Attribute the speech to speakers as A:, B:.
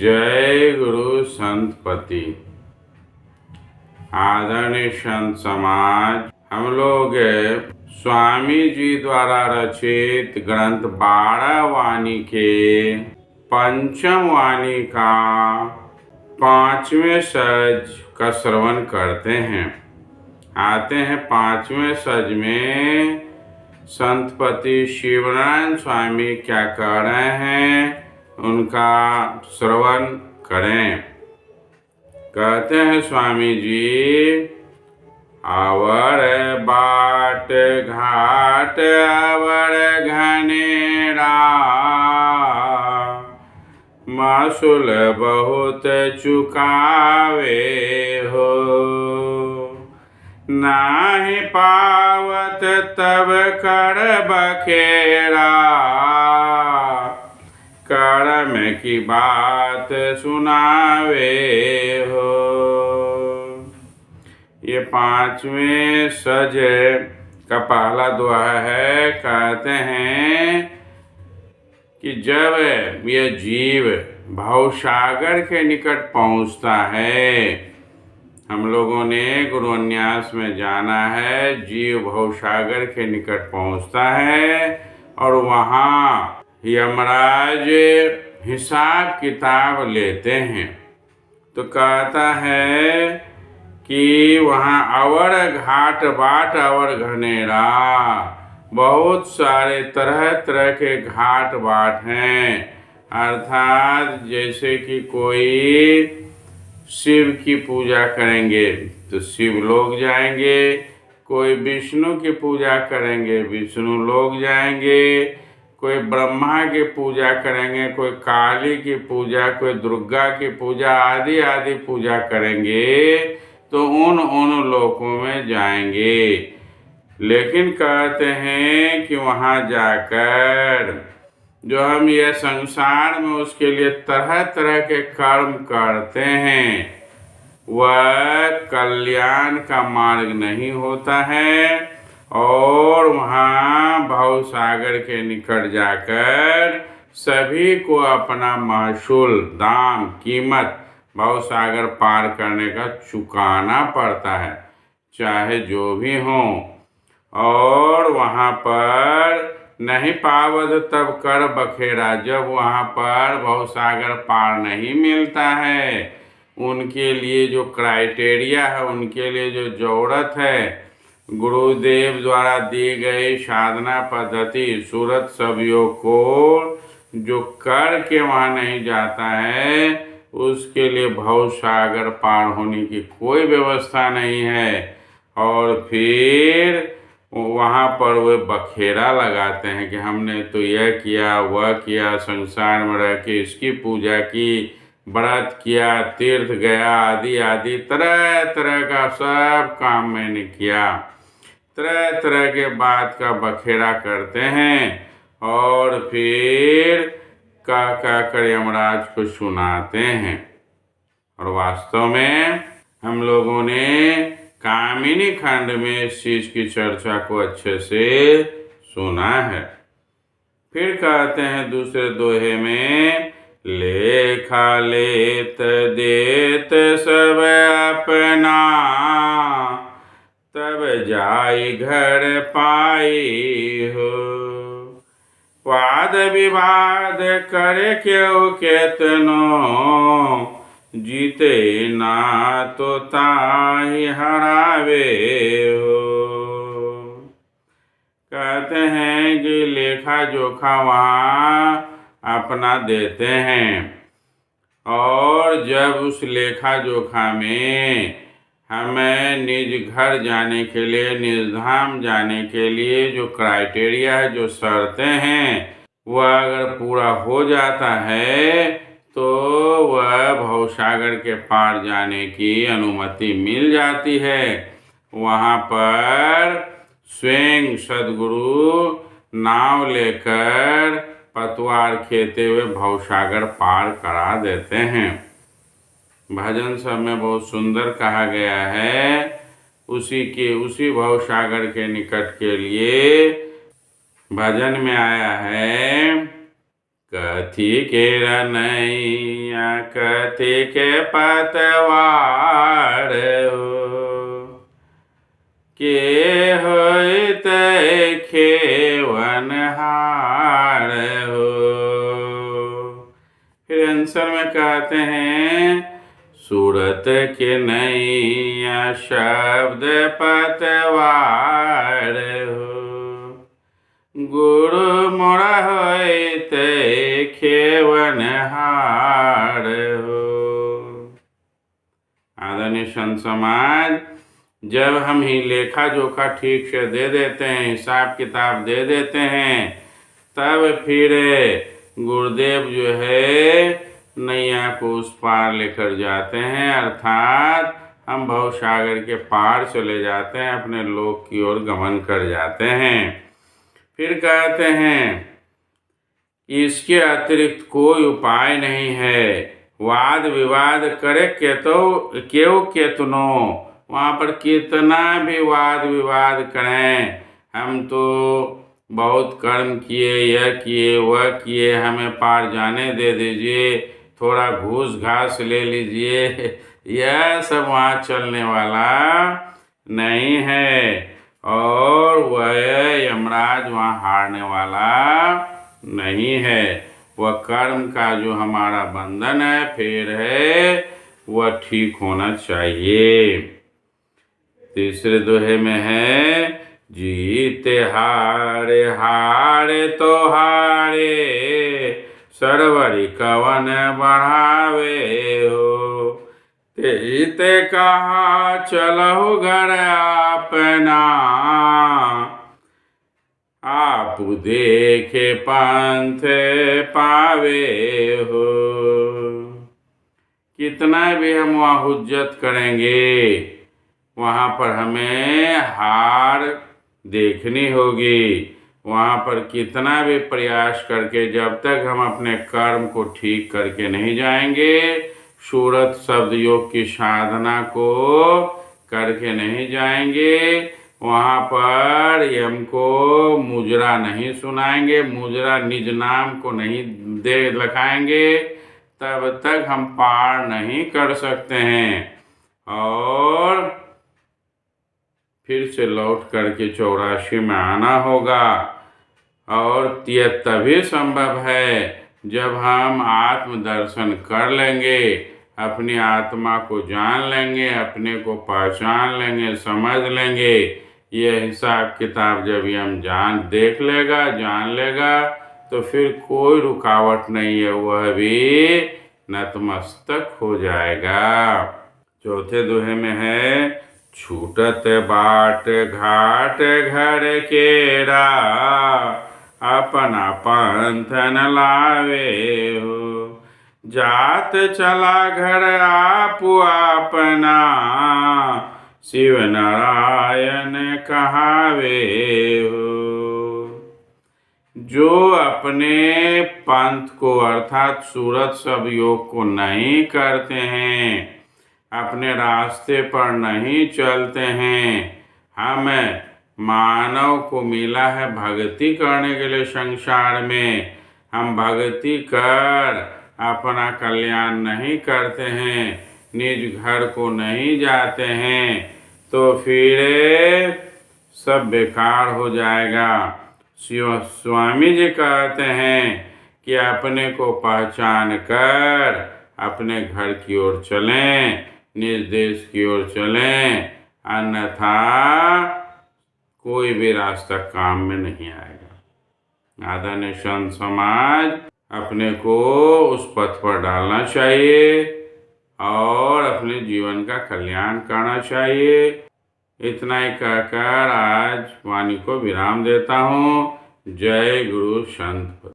A: जय गुरु संतपति। आदरणीय संत समाज, हम लोग स्वामी जी द्वारा रचित ग्रंथ 12 वाणी के पंचम वाणी का 5वें सज का श्रवण करते हैं। आते हैं 5वें सज में संतपति शिवनारायण स्वामी क्या कह रहे हैं, उनका श्रवण करें। कहते हैं स्वामी जी, अवर बाट घाट अवर घनेरा, मासुल बहुत चुकावे हो, नाही पावत तब कर बखेरा, कर्म की बात सुनावे हो। ये 5वें सज का पहला दोहा है। कहते हैं कि जब यह जीव भवसागर के निकट पहुंचता है, हम लोगों ने गुरुन्यास में जाना है, जीव भवसागर के निकट पहुंचता है और वहाँ यमराज हिसाब किताब लेते हैं। तो कहता है कि वहाँ अवर घाट बाट अवर घनेरा, बहुत सारे तरह तरह के घाट बाट हैं। अर्थात जैसे कि कोई शिव की पूजा करेंगे तो शिव लोग जाएंगे, कोई विष्णु की पूजा करेंगे विष्णु लोग जाएंगे, कोई ब्रह्मा की पूजा करेंगे, कोई काली की पूजा, कोई दुर्गा की पूजा आदि आदि पूजा करेंगे तो उन लोकों में जाएंगे। लेकिन कहते हैं कि वहाँ जाकर जो हम यह संसार में उसके लिए तरह तरह के कर्म करते हैं, वह कल्याण का मार्ग नहीं होता है। और वहाँ भवसागर के निकट जाकर सभी को अपना महसूल, दाम, कीमत भवसागर पार करने का चुकाना पड़ता है, चाहे जो भी हो। और वहाँ पर नहीं पावत तब कर बखेरा, जब वहाँ पर भवसागर पार नहीं मिलता है, उनके लिए जो क्राइटेरिया है, उनके लिए जो ज़रूरत है, गुरुदेव द्वारा दी गई साधना पद्धति सूरत सभयोग को जो कर के वहाँ नहीं जाता है, उसके लिए भवसागर पार होने की कोई व्यवस्था नहीं है। और फिर वहाँ पर वे बखेरा लगाते हैं कि हमने तो यह किया वह किया, संसार में रह के इसकी पूजा की, व्रत किया, तीर्थ गया, आदि आदि तरह तरह का सब काम मैंने किया। तरह तरह के बात का बखेरा करते हैं और फिर कह कर यमराज को सुनाते हैं। और वास्तव में हम लोगों ने कामिनी खंड में इस चीज की चर्चा को अच्छे से सुना है। फिर कहते हैं दूसरे दोहे में, लेखा लेत देत सब अपना, तब जाई घर पाई हो, वाद विवाद करे क्यों केतनो, जीते ना तो ताहि हरावे हो। कहते हैं कि लेखा जोखा वहाँ अपना देते हैं, और जब उस लेखा जोखा में हमें निज घर जाने के लिए, निज धाम जाने के लिए जो क्राइटेरिया है, जो शर्तें हैं, वह अगर पूरा हो जाता है तो वह भवसागर के पार जाने की अनुमति मिल जाती है। वहाँ पर स्वयं सद्गुरु नाव लेकर पतवार खेते हुए भवसागर पार करा देते हैं। भजन सब में बहुत सुंदर कहा गया है, उसी भवसागर के निकट के लिए भजन में आया है। कथी के रनैया कथी के पतवार हो, के होइत खेवनहार हो। फिर आंसर में कहते हैं सूरत के नैया शब्द पतवार हो, गुरु मोरा होइत खेवनहार हो। आदरणीय संत समाज, जब हम ही लेखा जोखा ठीक से दे देते हैं, हिसाब किताब दे देते हैं, तब फिर गुरुदेव जो है नैया को उस पार लेकर जाते हैं, अर्थात हम भवसागर के पार चले जाते हैं, अपने लोक की ओर गमन कर जाते हैं। फिर कहते हैं इसके अतिरिक्त कोई उपाय नहीं है। वाद विवाद करे क्यों केतनो, वहाँ पर कितना भी वाद विवाद करें, हम तो बहुत कर्म किए, यह किए वह किए, हमें पार जाने दे दीजिए, थोड़ा घूस घास ले लीजिए, यह सब वहाँ चलने वाला नहीं है। और वह यमराज वहाँ हारने वाला नहीं है। वह कर्म का जो हमारा बंधन है, फेर है, वह ठीक होना चाहिए। तीसरे दोहे में है जीते हारे हारे तो हारे, सरवरी कवन बढ़ावे हो, ते कहा चलहु घर अपना, आप देखे पंथ पावे हो। कितना भी हम वहाँ हुज्जत करेंगे, वहाँ पर हमें हार देखनी होगी। वहाँ पर कितना भी प्रयास करके जब तक हम अपने कर्म को ठीक करके नहीं जाएंगे, सूरत शब्द योग की साधना को करके नहीं जाएंगे, वहाँ पर हमको मुजरा नहीं सुनाएंगे, मुजरा निज नाम को नहीं दे लखाएंगे, तब तक हम पार नहीं कर सकते हैं। और फिर से लौट करके 84 में आना होगा। और यह तभी संभव है जब हम आत्मदर्शन कर लेंगे, अपनी आत्मा को जान लेंगे, अपने को पहचान लेंगे, समझ लेंगे। यह हिसाब किताब जब हम जान लेगा तो फिर कोई रुकावट नहीं है, वह भी नतमस्तक हो जाएगा। चौथे दोहे में है छूटत बाट घाट घर केरा, अपना पंथ न लावे हो, जात चला घर आपु अपना, शिव नारायण कहावे हो। जो अपने पंथ को अर्थात सूरत सब योग को नहीं करते हैं, अपने रास्ते पर नहीं चलते हैं, हमें मानव को मिला है भक्ति करने के लिए संसार में, हम भक्ति कर अपना कल्याण नहीं करते हैं, निज घर को नहीं जाते हैं, तो फिर सब बेकार हो जाएगा। शिव स्वामी जी कहते हैं कि अपने को पहचान कर अपने घर की ओर चलें, निज देश की ओर चलें, अन्यथा कोई भी रास्ता काम में नहीं आएगा। आदरणीय संत समाज, अपने को उस पथ पर डालना चाहिए और अपने जीवन का कल्याण करना चाहिए। इतना ही कहकर आज वाणी को विराम देता हूँ। जय गुरु संत।